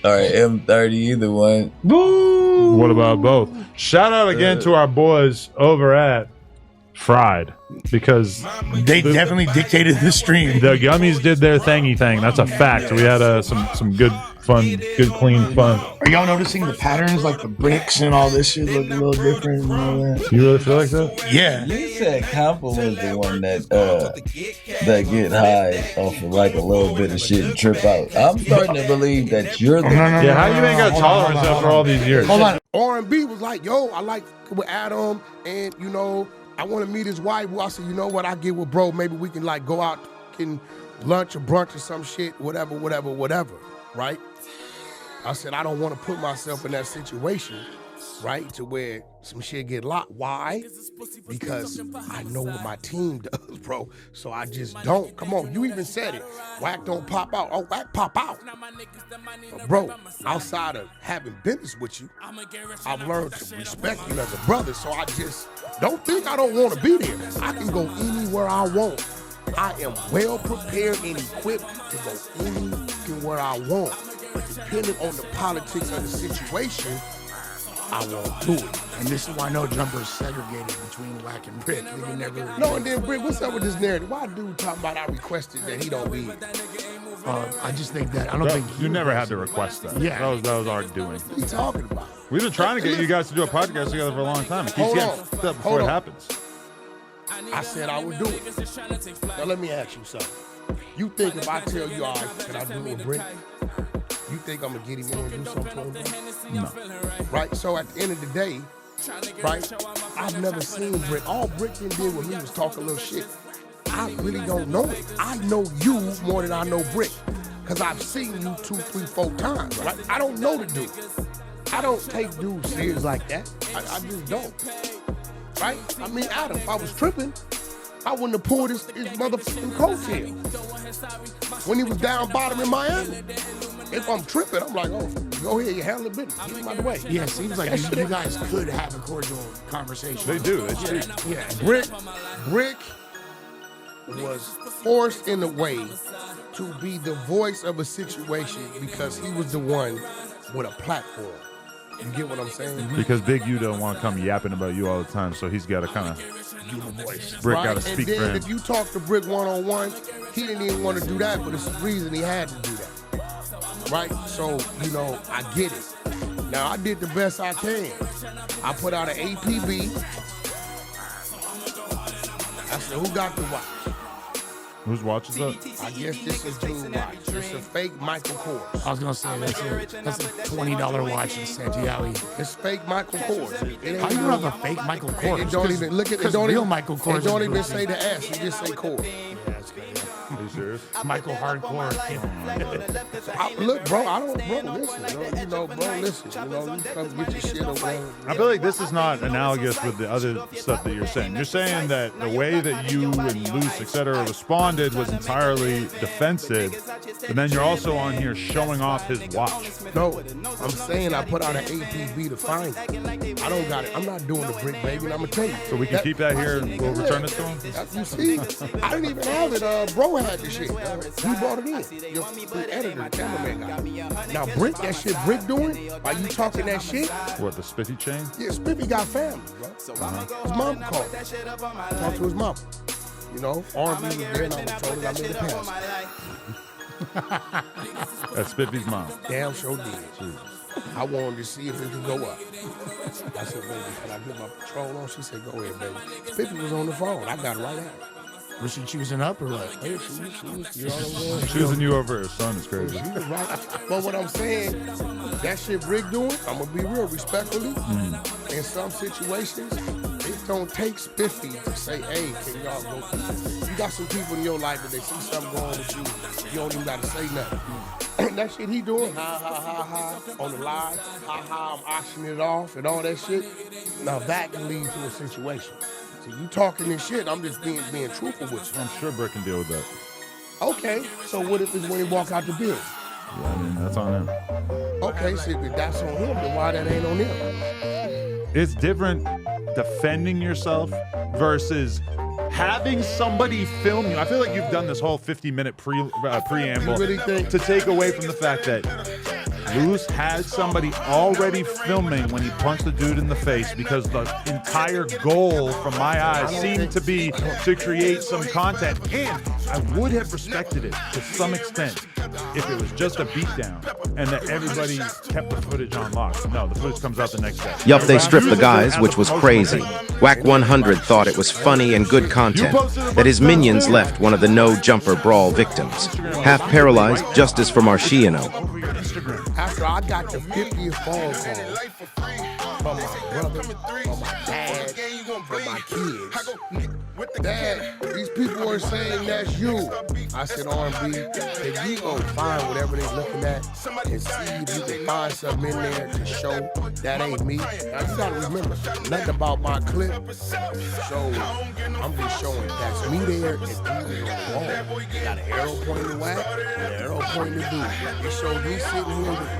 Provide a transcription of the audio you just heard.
Or M30, either one. Boo! What about both? Shout out again to our boys over at Fried, because they definitely dictated the stream. The gummies did their thingy thing. That's a fact. We had some good fun, good clean fun. Are y'all noticing the patterns, like the bricks and all this shit look a little different and all that? You really feel like that? Yeah. You said Compa was the one that get high off of like a little bit of shit and trip out. I'm starting to believe that you're the how you ain't got tolerance after all these years? Hold on. R&B was like, yo, I like with Adam, and you know, I want to meet his wife. Well, I said, you know what? I get with bro. Maybe we can like go out and lunch or brunch or some shit, whatever, right? I said, I don't want to put myself in that situation, right, to where some shit get locked. Why? Because I know what my team does, bro. So I just don't. Come on, you even said it. Wack don't pop out. Oh, Wack pop out. But bro, outside of having business with you, I've learned to respect you as a brother. So I just don't think I don't want to be there. I can go anywhere I want. I am well prepared and equipped to go anywhere I want. But depending on the politics of the situation, I won't do it. And this is why no jumper is segregated between Wack and Brick. No, and then Brick, what's up with this narrative? Why dude talking about I requested that he don't be? I just think that I don't think you never had to request that. Yeah, that was our doing. What are you talking about? We've been trying to get you guys to do a podcast together for a long time. It keeps getting fucked up before it happens. I said I would do it. Now let me ask you something. You think if I tell you, all right, can I do a Brick? You think I'm gonna get him in and do something to him? No. Right? So at the end of the day, right, I've never seen Brick. All Brick did with me was talk a little shit. I really don't know it. I know you more than I know Brick. Because I've seen you 2, 3, 4 times, right? I don't know the dude. I don't take dudes serious like that. I just don't. Right? I mean, Adam, if I was tripping, I wouldn't have pulled his motherfucking coattail when he was down bottom in Miami. If I'm tripping, I'm like, oh, go ahead, you handle the business. Get him out of the way. Yeah, it seems like you guys could have a cordial conversation. They do. They speak. Yeah, Brick was forced in a way to be the voice of a situation because he was the one with a platform. You get what I'm saying? Because Big U don't want to come yapping about you all the time, so he's got to kind of give a voice. Brick got to speak and then for him. If you talk to Brick one-on-one, he didn't even want to do that, but it's the reason he had to do that. Right? So, you know, I get it. Now, I did the best I can. I put out an APB. I said, who got the watch? Whose watch is that? I guess this is June watch. It's a fake Michael Kors. I was gonna say that's a $20 watch in Santiago. It's fake Michael Kors. How do you have a fake Michael Kors? It don't even look at it. Don't real even Michael Kors. It don't even say the S. It just say Kors. Are you serious? Michael Hardcore. Look, bro, listen, you know, bro, listen, you know, you come get your shit away. I feel like this is not analogous with the other stuff that you're saying. You're saying that the way that you and Luce, et cetera, responded was entirely defensive, but then you're also on here showing off his watch. No, I'm saying I put out an APB to find it. I don't got it. I'm not doing the Brick, baby, and I'm going to tell you. So we can keep that here and we'll return it to him? You see, I didn't even have it. Bro had the shit. He brought it in. The editor, the cameraman got it. Now, Brick, that shit Brick doing, are you talking that shit? What, the Spiffy chain? Yeah, Spiffy got family, bro. His mom called. Talked to his mom. You know, R&B was there and I was told I made the pass. That's Spiffy's mom. Damn sure did. Jesus. I wanted to see if it could go up. I said, baby, can I get my patrol on? She said, go ahead, baby. Spiffy was on the phone. I got right at her. Was she choosing up or what? Hey, she was choosing you over her son is crazy. She was right. But what I'm saying, that shit Brick doing, I'm going to be real respectfully. In some situations, it don't take Spiffy to say, hey, can y'all go? You got some people in your life that they see something going on with you, you don't even got to say nothing. That shit he doing, ha, on the live, ha, I'm auctioning it off and all that shit. Now that can lead to a situation. So you talking this shit, I'm just being truthful with you. I'm sure Brick can deal with that. Okay, so what if it's when he walk out the building? Yeah, I mean, that's on him. Okay, so if that's on him, then why that ain't on him? It's different defending yourself versus having somebody film you. I feel like you've done this whole 50-minute preamble really think to take away from the fact that Luce had somebody already filming when he punched the dude in the face, because the entire goal from my eyes seemed to be to create some content. And I would have respected it to some extent if it was just a beatdown and that everybody kept the footage on lock. No, the footage comes out the next day. Yup, they stripped the guys, which was crazy. Wack 100 thought it was funny and good content that his minions left one of the no-jumper brawl victims. Half paralyzed, justice for Marciano. After I got the 50th phone call from my brother, from my dad, from my kids, Dad, these people are saying that's you. I said, R&B, if you gonna find whatever they looking at and see if you can find something in there to show that ain't me. Now you gotta remember, nothing about my clip shows. I'm just showing that's me there and dude on the wall. Got an arrow pointing to Wack and an arrow pointing to dude. It shows me sitting here with